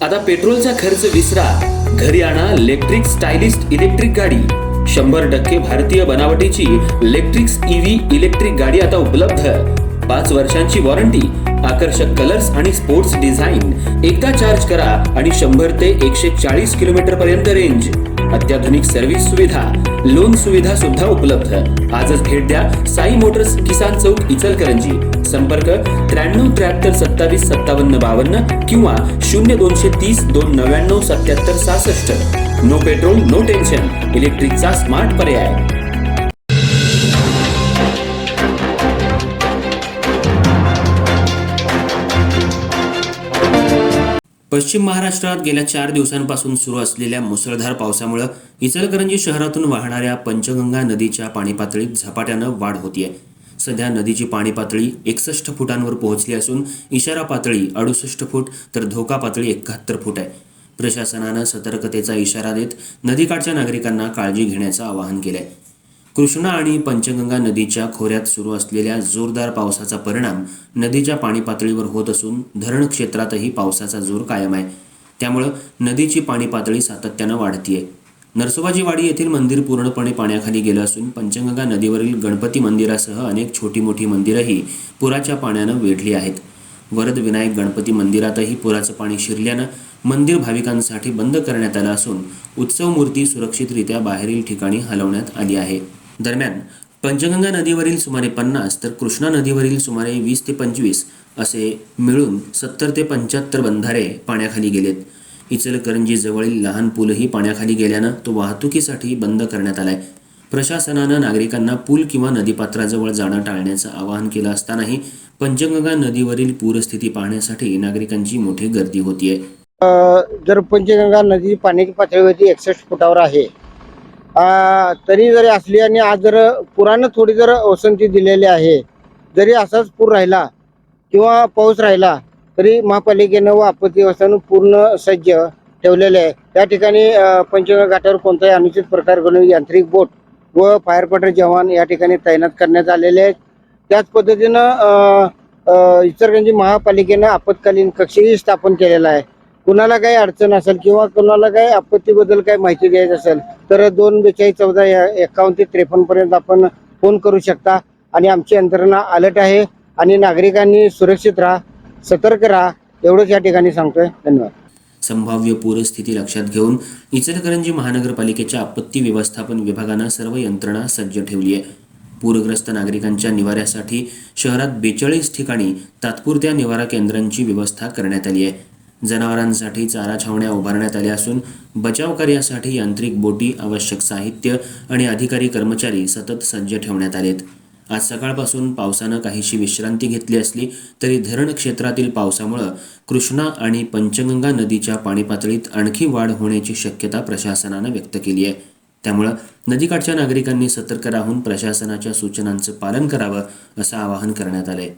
आता पेट्रोलचा खर्च विसरा, घरी आणा इलेक्ट्रिक स्टायलिस्ट इलेक्ट्रिक गाडी। 100% भारतीय बनावटीची इलेक्ट्रिक्स ईव्ही इलेक्ट्रिक गाडी आता उपलब्ध। 5 वर्षांची वॉरंटी, आकर्षक कलर्स आणि स्पोर्ट्स डिझाइन। एकदा चार्ज करा आणि 100 ते 140 किलोमीटर पर्यंत रेंज। अत्याधुनिक सर्व्हिस सुविधा, लोन सुविधा सुद्धा उपलब्ध। आजच भेट द्या साई मोटर्स, किसान चौक, इचलकरंजी। संपर्क 93 73 27 57 52 किंवा 0230 299 77 66। नो पेट्रोल नो टेन्शन, इलेक्ट्रिकचा स्मार्ट पर्याय। पश्चिम महाराष्ट्रात गेल्या 4 दिवसांपासून सुरू असलेल्या मुसळधार पावसामुळे इचलकरंजी शहरातून वाहणाऱ्या पंचगंगा नदीच्या पाणी पातळीत झपाट्यानं वाढ होतीये। सध्या नदीची पाणी पातळी 61 फुटांवर पोहोचली असून इशारा पातळी 68 फूट तर धोका पातळी 71 फूट आहे। प्रशासनानं सतर्कतेचा इशारा देत नदीकाठच्या नागरिकांना काळजी घेण्याचं आवाहन केलंय। कृष्णा आणि पंचगंगा नदीच्या खोऱ्यात सुरू असलेल्या जोरदार पावसाचा परिणाम नदीच्या पाणी पातळीवर होत असून धरण क्षेत्रातही पावसाचा जोर कायम आहे। त्यामुळे नदीची पाणी पातळी सातत्यानं वाढतीये। नरसोबाची वाडी येथील मंदिर पूर्णपणे पाण्याखाली गेलं असून पंचगंगा नदीवरील गणपती मंदिरासह अनेक छोटी मोठी मंदिरही पुराच्या पाण्यानं वेढली आहेत। वरद विनायक गणपती मंदिरातही पुराचं पाणी शिरल्यानं मंदिर भाविकांसाठी बंद करण्यात आलं असून उत्सव मूर्ती सुरक्षितरित्या बाहेरील ठिकाणी हलवण्यात आली आहे। दरम्यान पंचगंगा नदीवरील सुमारे 50 तर कृष्णा नदीवरील सुमारे 20 ते 25 असे मिळून 70 ते 75 बंधारे पाण्याखाली गेलेत। इचलकरंजी जवळील लहान पूलही पाण्याखाली गेल्यानं तो वाहतुकीसाठी बंद करण्यात आलाय। प्रशासनानं नागरिकांना पूल किंवा नदीपात्राजवळ जाणं टाळण्याचं आवाहन केलं असतानाही पंचगंगा नदीवरील पूरस्थिती पाहण्यासाठी नागरिकांची मोठी गर्दी होतीये। जर पंचगंगा नदी पाण्याची पातळीवरती 61 फुटावर आहे, तरी जरी असली आणि आज जर पुरानं थोडी जर ओसंती दिलेली आहे, जरी असाच पूर राहिला किंवा पाऊस राहिला तरी महापालिकेनं व आपत्ती व्यवस्थापन पूर्ण सज्ज ठेवलेले आहे। त्या ठिकाणी पंचगंगा घाटावर कोणताही अनुचित प्रकार घडून यांत्रिक बोट व फायर फायटर जवान या ठिकाणी तैनात करण्यात आलेले आहेत। त्याच पद्धतीनं इचलकरंजी महापालिकेनं आपत्कालीन कक्षही स्थापन केलेला आहे। कुणाला काही अडचण असेल किंवा कुणाला काही आपत्तीबद्दल काही माहिती द्यायची असेल तर 242 14 51 ते 53 पर्यंत आपण फोन करू शकता आणि आमची यंत्रणा अलर्ट आहे आणि नागरिकांनी सुरक्षित राहा, सतर्क राहा एवढंच या ठिकाणी सांगतोय। धन्यवाद। संभाव्य पूरस्थिती लक्षात घेऊन इचलकरंजी महानगरपालिकेच्या आपत्ती व्यवस्थापन विभागानं सर्व यंत्रणा सज्ज ठेवली आहे। पूरग्रस्त नागरिकांच्या निवाऱ्यासाठी शहरात 42 ठिकाणी तात्पुरत्या निवारा केंद्रांची व्यवस्था करण्यात आली आहे। जनावरांसाठी चारा छावण्या उभारण्यात आल्या असून बचाव कार्यासाठी यांत्रिक बोटी, आवश्यक साहित्य आणि अधिकारी कर्मचारी सतत सज्ज ठेवण्यात आलेत। आज सकाळपासून पावसानं काहीशी विश्रांती घेतली असली तरी धरण क्षेत्रातील पावसामुळे कृष्णा आणि पंचगंगा नदीच्या पाणी पातळीत आणखी वाढ होण्याची शक्यता प्रशासनानं व्यक्त केली आहे। त्यामुळे नदीकाठच्या नागरिकांनी सतर्क राहून प्रशासनाच्या सूचनांचं पालन करावं असं आवाहन करण्यात आलंय।